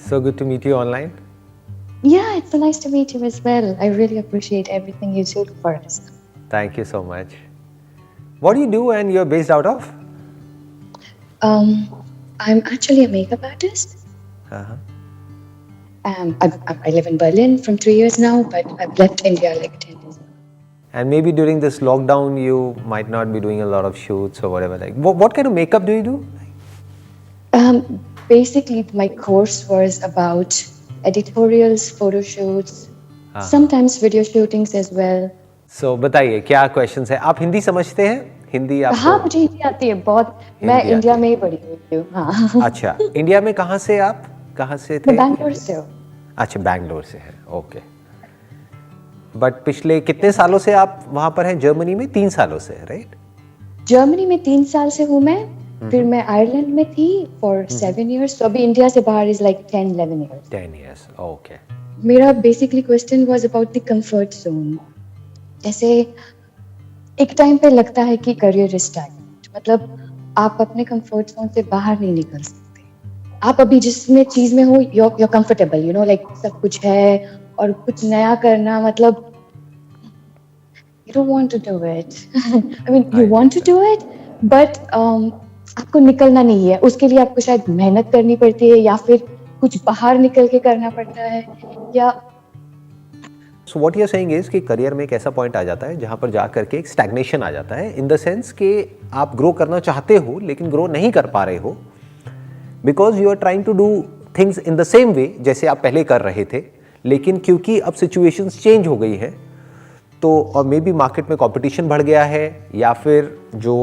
So good to meet you online. Yeah, it's so nice to meet you as well. I really appreciate everything you do for us. Thank you so much. What do you do and you're based out of? Um, I'm actually a makeup artist. Uh-huh. I live in Berlin from 3 years now, but I've left India like 10 years ago. And maybe during this lockdown, you might not be doing a lot of shoots or whatever. Like, what kind of makeup do you do? Basically, my course was about editorials, photo shoots, sometimes video shootings as well. So बताइए क्या questions है? आप हिंदी समझते हैं? हिंदी आपको? हाँ, मुझे हिंदी आती है बहुत. मैं हिंदी इंडिया आती में ही पढ़ी हुई हूँ. हाँ. अच्छा, इंडिया में कहाँ से आप? कहाँ से थे? मैं बैंगलोर से हूँ. अच्छा, बैंगलोर से हैं. ओके. बट पिछले कितने सालों से आप वहाँ पर हैं? जर्मनी में 3 सालों से, राइट? जर्मनी में 3 साल से हूँ मैं. फिर मैं आयरलैंड में थी फॉर 7 years. तो अभी इंडिया से बाहर is like 10-11 years. 10 years. Okay. मेरा basically question was about the comfort zone. जैसे एक टाइम पे लगता है कि करियर इज स्टैग्नेंट, मतलब आप अपने कंफर्ट जोन से बाहर नहीं निकल सकते. आप अभी जिसमें चीज में हो, you're comfortable, you know, like सब कुछ है और कुछ नया करना, मतलब you don't want to do it. I mean, you want to do it, but आपको निकलना नहीं है. उसके लिए आपको शायद मेहनत करनी पड़ती है या फिर कुछ बाहर निकल के करना पड़ता है या. So what you are saying is कि करियर में एक ऐसा पॉइंट आ जाता है जहां पर जा करके एक स्टैग्नेशन आ जाता है, इन द सेंस कि आप ग्रो करना चाहते हो लेकिन ग्रो नहीं कर पा रहे हो because you are trying to do things in the same way जैसे आप पहले कर रहे थे, लेकिन क्योंकि अब सिचुएशंस चेंज हो गई है तो और मे बी मार्केट में कंपटीशन बढ़ गया है या फिर जो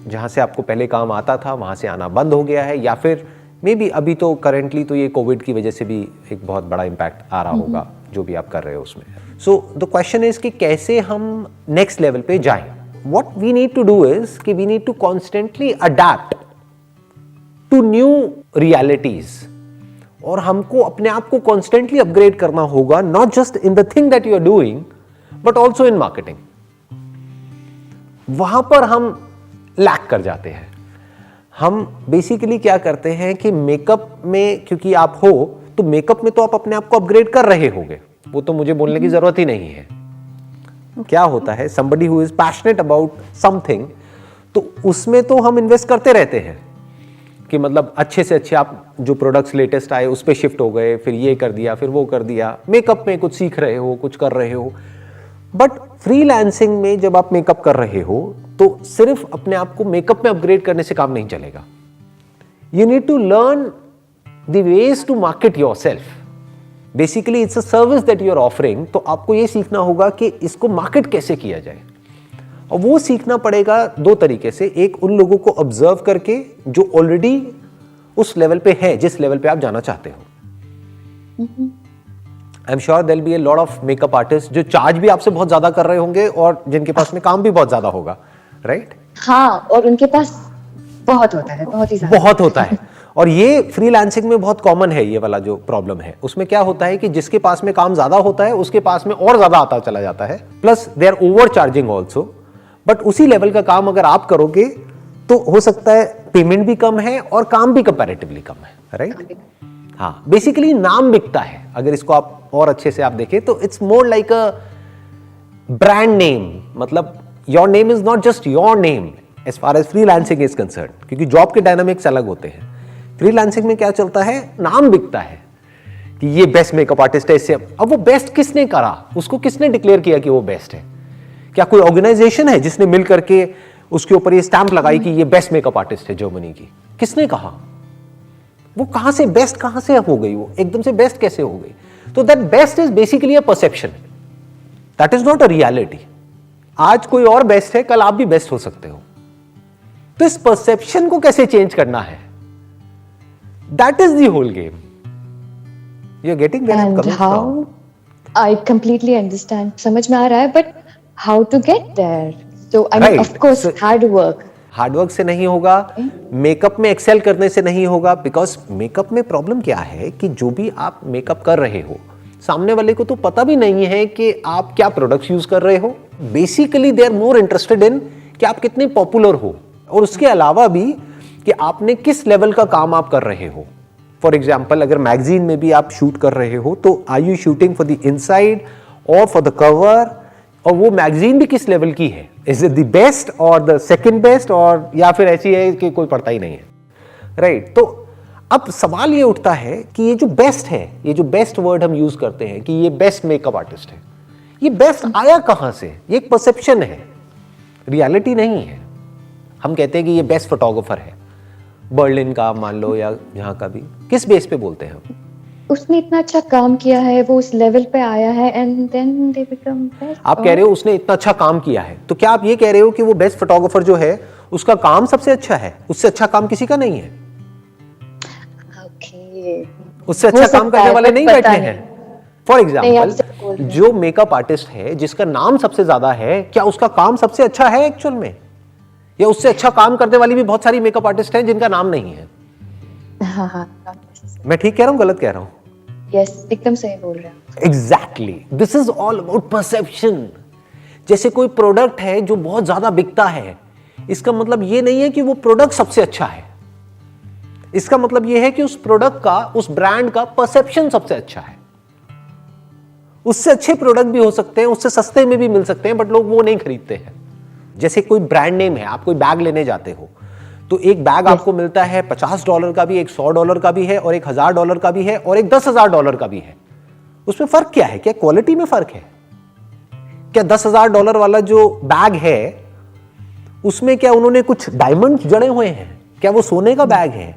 जहाँ से आपको पहले काम आता था वहाँ से आना बंद हो गया है या फिर मे बी अभी तो करेंटली तो ये कोविड की वजह से भी एक बहुत बड़ा इम्पैक्ट आ रहा होगा जो भी आप कर रहे हो उसमें. सो द क्वेश्चन इज कि कैसे हम नेक्स्ट लेवल पे जाएं. What we need to do is कि we need to constantly adapt to new realities और हमको अपने आप को कॉन्स्टेंटली अपग्रेड करना होगा, not just in the thing that you are doing but also in marketing. वहां पर हम लैक कर जाते हैं. हम बेसिकली क्या करते हैं कि मेकअप में क्योंकि आप हो तो मेकअप में तो आप अपने आप को अपग्रेड कर रहे होगे, वो तो मुझे बोलने की जरूरत ही नहीं है. क्या होता है, somebody who is passionate about something, तो उसमें तो हम इन्वेस्ट करते रहते हैं कि मतलब अच्छे से अच्छे आप जो प्रोडक्ट्स लेटेस्ट आए उस पर शिफ्ट हो गए, फिर ये कर दिया, फिर वो कर दिया. मेकअप में कुछ सीख रहे हो, कुछ कर रहे हो. बट फ्रीलांसिंग में जब आप मेकअप कर रहे हो तो सिर्फ अपने आप को मेकअप में अपग्रेड करने से काम नहीं चलेगा. You need to learn the ways to market yourself. Basically it's a service that you are offering, तो आपको ये सीखना होगा कि इसको मार्केट कैसे किया जाए. और वो सीखना पड़ेगा 2 तरीके से. एक, उन लोगों को ऑब्जर्व करके जो ऑलरेडी उस लेवल पे है जिस लेवल पे आप जाना चाहते हो. I am sure there will be a lot of makeup artist जो चार्ज भी आपसे बहुत ज्यादा कर रहे होंगे और जिनके पास में काम भी बहुत ज्यादा होगा, राइट? हाँ, और उनके पास बहुत होता है, बहुत ही ज्यादा. बहुत होता है. और ये फ्रीलांसिंग में बहुत कॉमन है, ये वाला जो प्रॉब्लम है. उसमें क्या होता है कि जिसके पास में काम ज्यादा होता है उसके पास में और ज्यादा आता चला जाता है, plus they are over charging also. But उसी लेवल का काम अगर आप करोगे तो हो सकता है पेमेंट भी कम है और काम भी कंपैरेटिवली कम है, राइट? हाँ, बेसिकली नाम बिकता है. अगर इसको आप और अच्छे से आप देखें तो it's more like a brand name. मतलब your name is not just your name as far as freelancing is concern, क्योंकि जॉब के डायनामिक्स अलग होते हैं. फ्रीलांसिंग में क्या चलता है, नाम बिकता है कि ये बेस्ट मेकअप आर्टिस्ट है. इससे अब वो बेस्ट किसने करा, उसको किसने डिक्लेयर किया कि वो बेस्ट है? क्या कोई ऑर्गेनाइजेशन है जिसने मिल करके उसके ऊपर ये स्टैंप लगाई कि ये बेस्ट मेकअप आर्टिस्ट है जर्मनी की? किसने कहा? वो कहां से बेस्ट कहां से हो गई? वो एकदम से बेस्ट कैसे हो गई? तो that best is basically a perception, that is not a reality. आज कोई और बेस्ट है, कल आप भी बेस्ट हो सकते हो. तो इस परसेप्शन को कैसे चेंज करना है, that is the whole game. You are getting where I am coming from? I completely understand, समझ में आ रहा है, but how to get there? So I mean of course hard work. Hard work से नहीं होगा, मेकअप में एक्सेल करने से नहीं होगा. बिकॉज मेकअप में प्रॉब्लम क्या है कि जो भी आप मेकअप कर रहे हो सामने वाले को तो पता भी नहीं है कि आप क्या प्रोडक्ट्स यूज कर रहे हो. Basically they are more interested in कि आप कितने पॉपुलर हो और उसके अलावा भी कि आपने किस लेवल का काम आप कर रहे हो. फॉर एग्जाम्पल अगर मैगजीन में भी आप शूट कर रहे हो तो are you shooting for the inside और फॉर द कवर, और वो मैगजीन भी किस लेवल की है, इज इट द बेस्ट और द सेकंड बेस्ट, और या फिर ऐसी है कि कोई पढ़ता ही नहीं है, राइट? तो अब सवाल ये उठता है कि ये जो बेस्ट है, ये जो बेस्ट वर्ड हम यूज करते हैं कि ये बेस्ट मेकअप आर्टिस्ट है, ये बेस्ट आया कहां से? ये एक परसेप्शन है, रियलिटी नहीं है। हम कहते हैं कि ये बेस्ट फोटोग्राफर है, बर्लिन का मान लो या जहां का भी, किस बेस पे बोलते हैं हम? उसने इतना अच्छा काम किया है, वो उस लेवल पे आया है and then they become best. आप कह रहे हो उसने इतना अच्छा काम किया है, तो क्या आप ये कह रहे हो कि वो बेस्ट फोटोग्राफर जो है उसका काम सबसे अच्छा है? उससे अच्छा काम किसी का नहीं है। ओके, उससे अच्छा काम करने वाले नहीं बैठे हैं। फॉर एग्जाम्पल जो मेकअप आर्टिस्ट है जिसका नाम सबसे ज्यादा है, क्या उसका काम सबसे अच्छा है एक्चुअल में? या उससे अच्छा काम करने वाली भी बहुत सारी मेकअप आर्टिस्ट हैं जिनका नाम नहीं है। हाँ हाँ, मैं ठीक कह रहा हूं, गलत कह रहा हूं? यस, एकदम सही बोल रहे हैं। Exactly, this is all about perception. जैसे कोई प्रोडक्ट है जो बहुत ज्यादा बिकता है, इसका मतलब ये नहीं है कि वो प्रोडक्ट सबसे अच्छा है। इसका मतलब ये है कि उस प्रोडक्ट का, उस ब्रांड का परसेप्शन सबसे अच्छा है। उससे अच्छे प्रोडक्ट भी हो सकते हैं, उससे सस्ते में भी मिल सकते हैं, बट लोग वो नहीं खरीदते हैं। जैसे कोई ब्रांड नेम है, आप कोई बैग लेने जाते हो तो एक बैग आपको मिलता है $50 का भी, एक $100 का भी है, और एक $1000 का भी है, और एक $10,000 का भी है। उसमें फर्क क्या है? क्या क्वालिटी में फर्क है? क्या $10,000 वाला जो बैग है उसमें क्या उन्होंने कुछ डायमंड जड़े हुए हैं? क्या वो सोने का बैग है?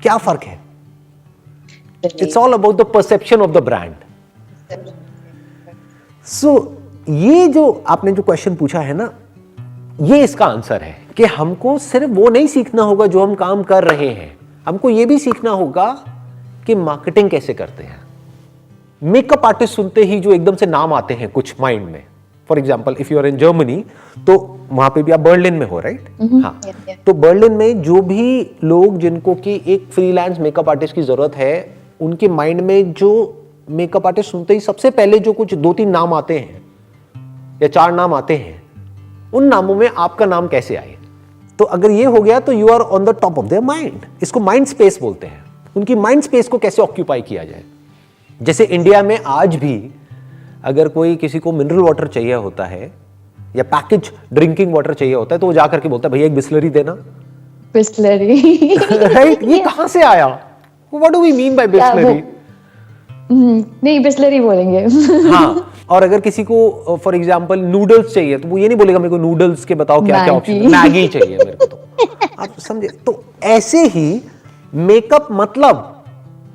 क्या फर्क है? It's all about the perception of the brand. So ये जो आपने जो क्वेश्चन पूछा है ना, ये इसका आंसर है कि हमको सिर्फ वो नहीं सीखना होगा जो हम काम कर रहे हैं, हमको ये भी सीखना होगा कि मार्केटिंग कैसे करते हैं। मेकअप आर्टिस्ट सुनते ही जो एकदम से नाम आते हैं कुछ माइंड में, for example if you are in Germany, तो वहां पे भी आप बर्लिन में हो, राइट? हाँ, तो बर्लिन में जो भी लोग जिनको कि एक फ्रीलांस मेकअप आर्टिस्ट की जरूरत है, उनके माइंड में जो मेकअप आर्टिस्ट सुनते ही सबसे पहले जो कुछ 2-3 नाम आते हैं या 4 नाम आते हैं, उन नामों में आपका नाम कैसे आए? तो अगर ये हो गया तो you are on the top of their mind. इसको माइंड स्पेस बोलते हैं। उनकी माइंड स्पेस को कैसे ऑक्यूपाई किया जाए। जैसे इंडिया में आज भी अगर कोई किसी को मिनरल वाटर चाहिए होता है या पैकेज ड्रिंकिंग वाटर चाहिए होता है, तो वो जाकर के बोलता है भैया एक बिस्लरी देना। Bisleri right? ये कहां से आया? What do we mean by Bisleri? नहीं, बिस्लरी बोलेंगे। हाँ, और अगर किसी को फॉर एग्जांपल नूडल्स चाहिए तो वो ये नहीं बोलेगा मेरे को नूडल्स के बताओ क्या क्या ऑप्शन है, मैगी चाहिए मेरे को। तो आप समझे? तो ऐसे ही मेकअप मतलब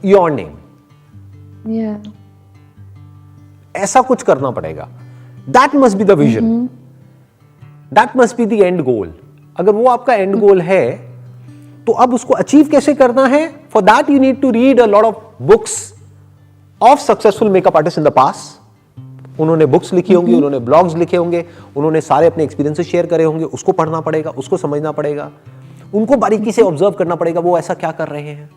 योर नेम, ऐसा कुछ करना पड़ेगा। That must be the vision, that must be the end goal. अगर वो आपका एंड गोल है तो अब उसको अचीव कैसे करना है? For that you need to read a lot of books of successful makeup artist in the past. उन्होंने बुक्स लिखी होंगी, उन्होंने ब्लॉग्स लिखे होंगे, उन्होंने सारे अपने एक्सपीरियंसेस शेयर करे होंगे, उसको पढ़ना पड़ेगा, उसको समझना पड़ेगा, उनको बारीकी से ऑब्जर्व करना पड़ेगा। वो ऐसा क्या कर रहे हैं,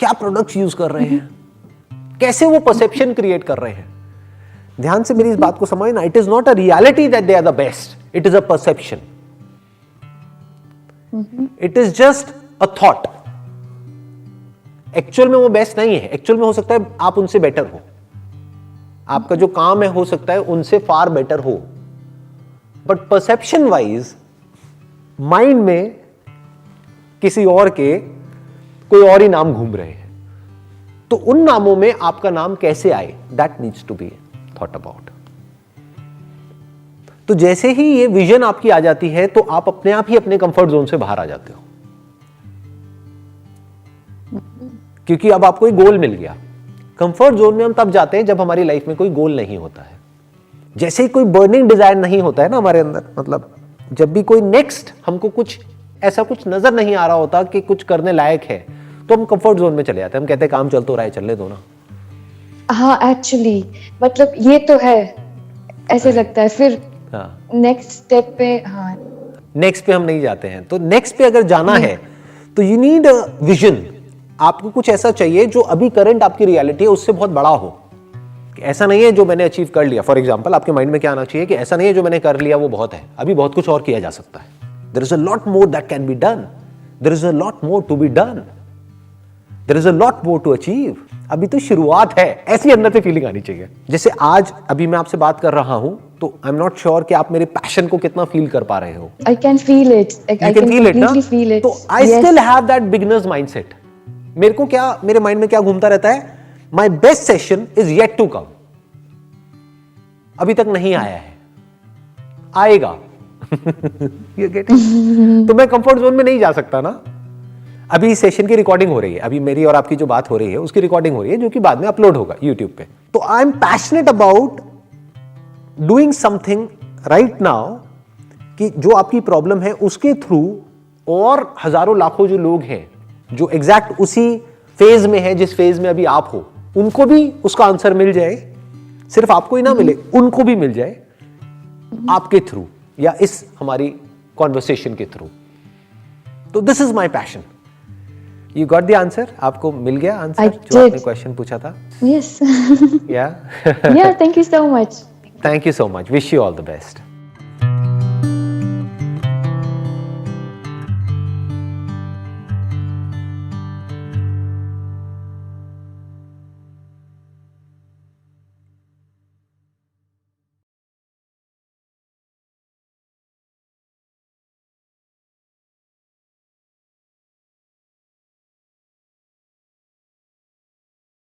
क्या प्रोडक्ट्स यूज कर रहे हैं, कैसे वो परसेप्शन क्रिएट कर रहे हैं। ध्यान से मेरी इस बात को समझना, it is not a reality that they are the best, it is a perception, it is just a thought. Actual में वो बेस्ट नहीं है, एक्चुअल में हो सकता है आप उनसे बेटर हो, आपका जो काम है हो सकता है उनसे फार बेटर हो, बट परसेप्शन वाइज माइंड में किसी और के कोई और ही नाम घूम रहे हैं। तो उन नामों में आपका नाम कैसे आए, that needs to be thought about. तो जैसे ही ये विजन आपकी आ जाती है तो आप अपने आप ही अपने कंफर्ट जोन से बाहर आ जाते हो, क्योंकि अब आपको एक गोल मिल गया। कंफर्ट जोन में हम तब जाते हैं जब हमारी लाइफ में कोई गोल नहीं होता है। जैसे ही कोई बर्निंग डिजायर नहीं होता है ना हमारे अंदर, मतलब जब भी कोई नेक्स्ट हमको कुछ ऐसा कुछ नजर नहीं आ रहा होता कि कुछ करने लायक है, तो हम कंफर्ट जोन में चले जाते हैं। हम कहते हैं काम चल तो रहा है, चलने दो ना। हाँ, एक्चुअली मतलब ये तो है, ऐसे लगता है। फिर नेक्स्ट स्टेप पे, हाँ, नेक्स्ट पे हम नहीं जाते हैं। तो नेक्स्ट पे अगर जाना है तो यू नीड अ विजन। आपको कुछ ऐसा चाहिए जो अभी करंट आपकी रियलिटी है उससे बहुत बड़ा हो। ऐसा नहीं है जो मैंने अचीव कर लिया। फॉर एग्जाम्पल आपके माइंड में क्या आना चाहिए कि ऐसा नहीं है जो मैंने कर लिया वो बहुत है, अभी बहुत कुछ और किया जा सकता है। There is a lot more that can be done, there is a lot more to be done. There is a lot more to achieve, अभी तो शुरुआत है, ऐसी अंदर से फीलिंग आनी चाहिए। जैसे आज अभी मैं आपसे बात कर रहा हूं तो आई एम नॉट श्योर कि आप मेरे पैशन को कितना फील कर पा रहे हो। I can feel it. Like, I You can can feel it, ना? completely feel it. तो आई Yes. Still have that beginners mindset. मेरे को क्या, मेरे माइंड में क्या घूमता रहता है, my best session is yet to come, अभी तक नहीं आया है, आएगा। You get it? तो मैं कंफर्ट जोन में नहीं जा सकता ना। अभी इस सेशन की रिकॉर्डिंग हो रही है, अभी मेरी और आपकी जो बात हो रही है उसकी रिकॉर्डिंग हो रही है, जो कि बाद में अपलोड होगा यूट्यूब पे। तो I am passionate about doing something right now, कि जो आपकी प्रॉब्लम है उसके थ्रू और हजारों लाखों जो लोग हैं जो एग्जैक्ट उसी फेज में है जिस फेज में अभी आप हो, उनको भी उसका आंसर मिल जाए, सिर्फ आपको ही ना मिले, उनको भी मिल जाए आपके थ्रू या इस हमारी कॉन्वर्सेशन के थ्रू। तो this is my passion. You got the answer, आपको मिल गया आंसर जो आपने क्वेश्चन पूछा था? Yes. या Yeah, thank you so much. Thank you so much, wish you all the best.